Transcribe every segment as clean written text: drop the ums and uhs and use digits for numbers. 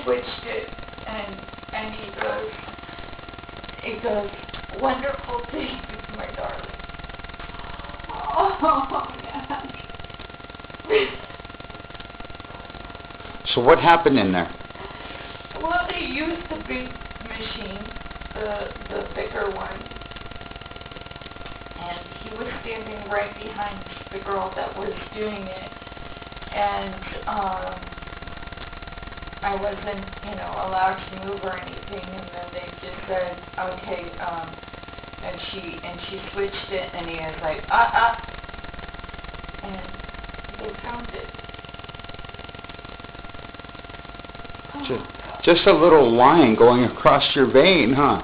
switched it, and he goes, wonderful things, my darling. Oh, man. So what happened in there? Well, they used the big machine, the bigger one, and he was standing right behind the girl that was doing it, and I wasn't, allowed to move or anything, and then they just said, okay, and she switched it, and he was like, and they found it. Just a little line going across your vein, huh?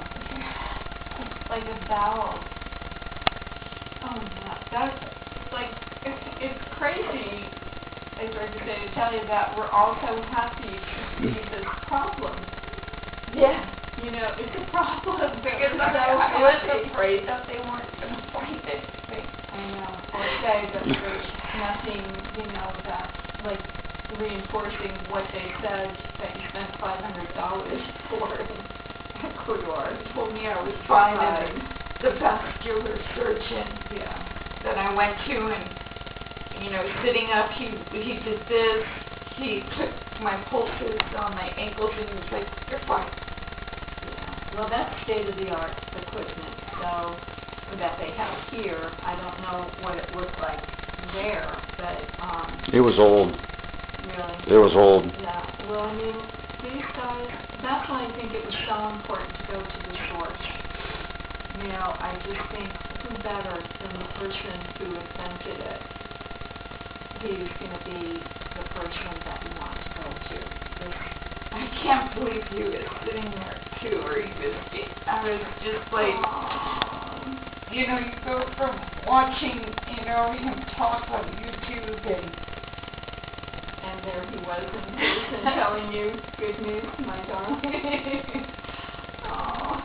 It's like a valve. Oh, no. That's like, it's crazy, as I say, to tell you that we're all so happy to see this problem. Yeah. It's a problem. Because I was afraid that they weren't going to find it. I know. Or say that there's nothing, that's like reinforcing what they said that you spent $500 for in Ecuador. He told me I was finding the vascular surgeon that I went to, and sitting up, he did this. He took my pulses on my ankles, and he was like, "You're fine." Yeah. Well, that's state-of-the-art equipment. So that they have here, I don't know what it looked like there, but It was old. Really? It was old. Yeah. Well, I mean, these guys, that's why I think it was so important to go to the source. I just think who better than the person who invented it? He's going to be the person that you want to go to. I can't believe he was sitting there too, or I was just like, you go from watching, him talk on YouTube, and there he was in person telling you good news, my darling. Oh,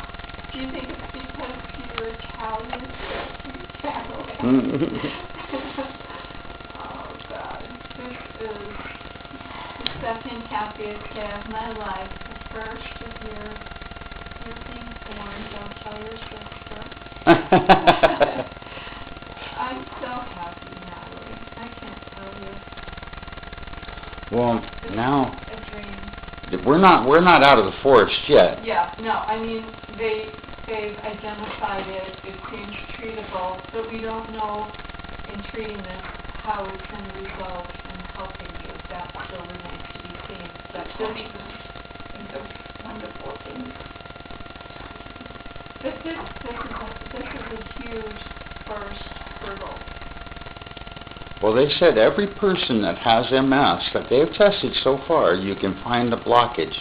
do you think it's because you're Italian? Oh, God. This is the second happiest day of my life. The first of your being born. Don't tell your sister. I'm so happy, Natalie. I can't tell you. Well, now A dream. we're not out of the forest yet. Yeah, no, I mean they've identified it. It seems treatable, but we don't know in treating this how it's going to result in helping you. That still remains to be seen. But those wonderful things. This is a huge first hurdle. Well, they said every person that has MS that they've tested so far, you can find a blockage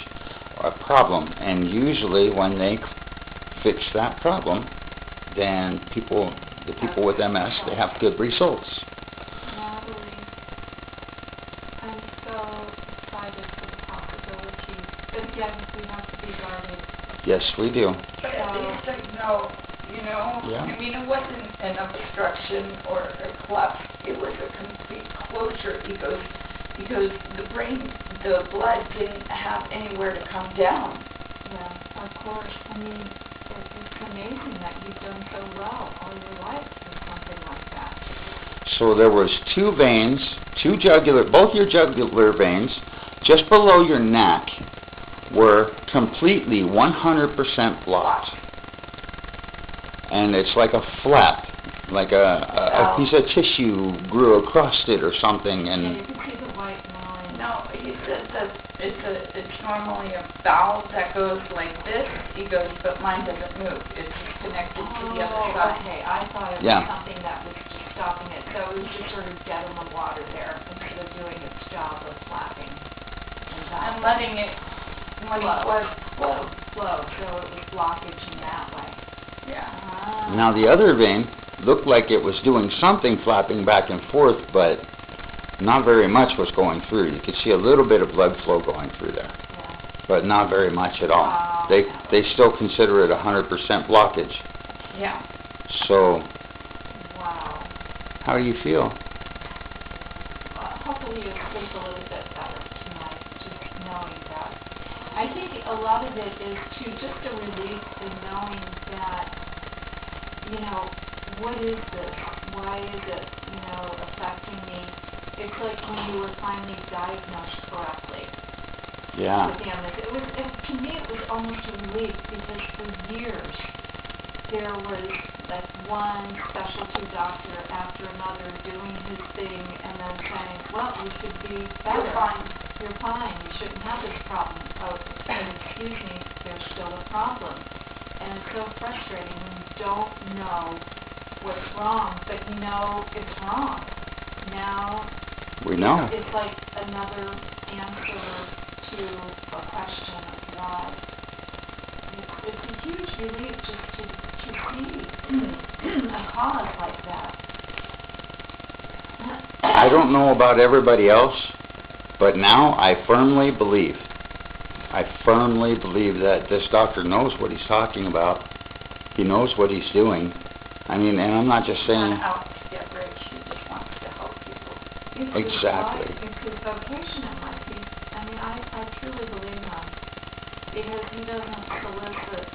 or a problem, and usually when they fix that problem, then the people with MS, they have good results. Natalie, I'm so excited for the possibilities. But again, we have to be guarded. Yes, we do. But at least I know, Yeah. I mean, it wasn't an obstruction or a collapse. It was a complete closure. Because the blood didn't have anywhere to come down. Yeah, of course. I mean, it's amazing that you've done so well all your life with something like that. So there was two veins, both your jugular veins, just below your neck, were completely 100% blocked. And it's like a flap, like a piece of tissue grew across it or something. And you can see the white line. No, he said that it's normally a valve that goes like this. He goes, but mine doesn't move. It's just connected to the other side. Okay, I thought it was something that was just stopping it. So it was just sort of dead in the water there instead of doing its job of flapping. And letting it flow. So it was blockage in that way. Yeah. now the other vein looked like it was doing something, flapping back and forth, but not very much was going through. You could see a little bit of blood flow going through there, but not very much at all. Wow. They still consider it 100% blockage. Yeah. So, Wow. how do you feel? Hopefully you sleep a little bit better tonight, just knowing that I think a lot of it is too just a relief in knowing that, you know, what is this? Why is it, you know, affecting me? It's like when you were finally diagnosed correctly. Yeah. With MS. To me, it was almost a relief because for years there was like one specialty doctor after another doing his thing and then saying, well, you should be better. You're fine. You're fine. You shouldn't have this problem. Oh, excuse me, there's still a problem. And it's so frustrating when you don't know what's wrong, but you know it's wrong. Now, We know. it's like another answer to a question of why. It's a huge relief just to see a cause like that. I don't know about everybody else, but now I firmly believe that this doctor knows what he's talking about. He knows what he's doing. I mean, and I'm not just He's saying... not out to get rich. He just wants to help people. Exactly. It's his vocation in life. I truly believe him. Because he doesn't solicit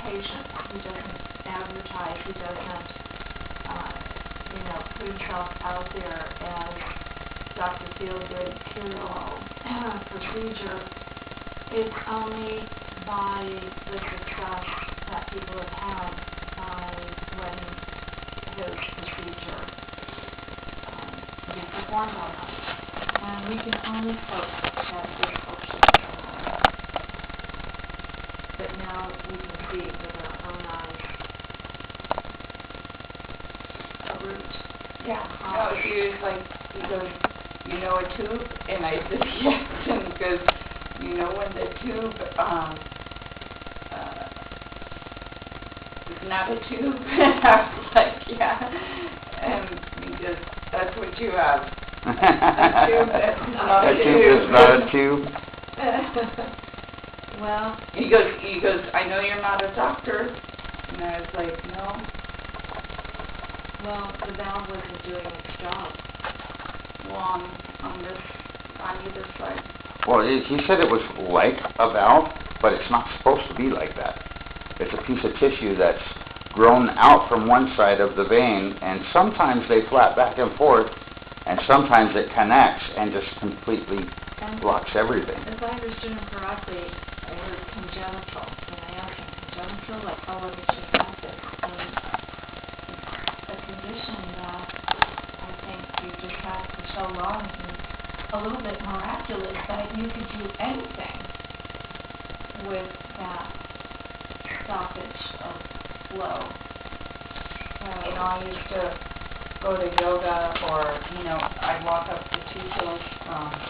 patients. He doesn't advertise. He doesn't, put himself out there as Dr. Feelgood cure-all procedure. It's only by the success that people have had by letting his procedure be performed on us. And we can only hope that this helps us. But now we can see with our own eyes a root. Yeah. No, he was like, he goes, you know a tube? And I said, yes. And he goes, you know when the tube is not a tube? And I was like, yeah. And he goes, that's what you have. A tube that's not a tube. tube is not a tube. Well, he goes, I know you're not a doctor. And I was like, no. well, the valve wasn't doing its job. Well, on either side. Well, he said it was like a valve, but it's not supposed to be like that. It's a piece of tissue that's grown out from one side of the vein, and sometimes they flap back and forth, and sometimes it connects and just completely blocks everything. If I understood him correctly, I heard congenital. And I asked him, congenital? Like, how long did you have this? And it's a condition that I think you just had for so long, and a little bit miraculous that you could do anything with that stoppage of flow. So, I used to go to yoga, or, I'd walk up the 2 hills from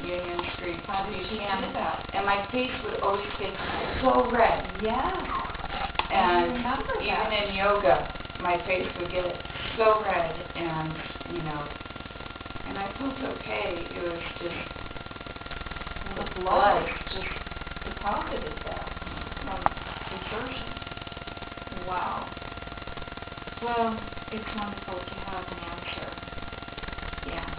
Union Street how did you do that? and my face would always get so red. Yeah. And remember that. even in yoga, my face would get so red, and, and I felt okay. It was just The blood just deposited there from exertion. Wow. Well, it's wonderful to have an answer. yeah.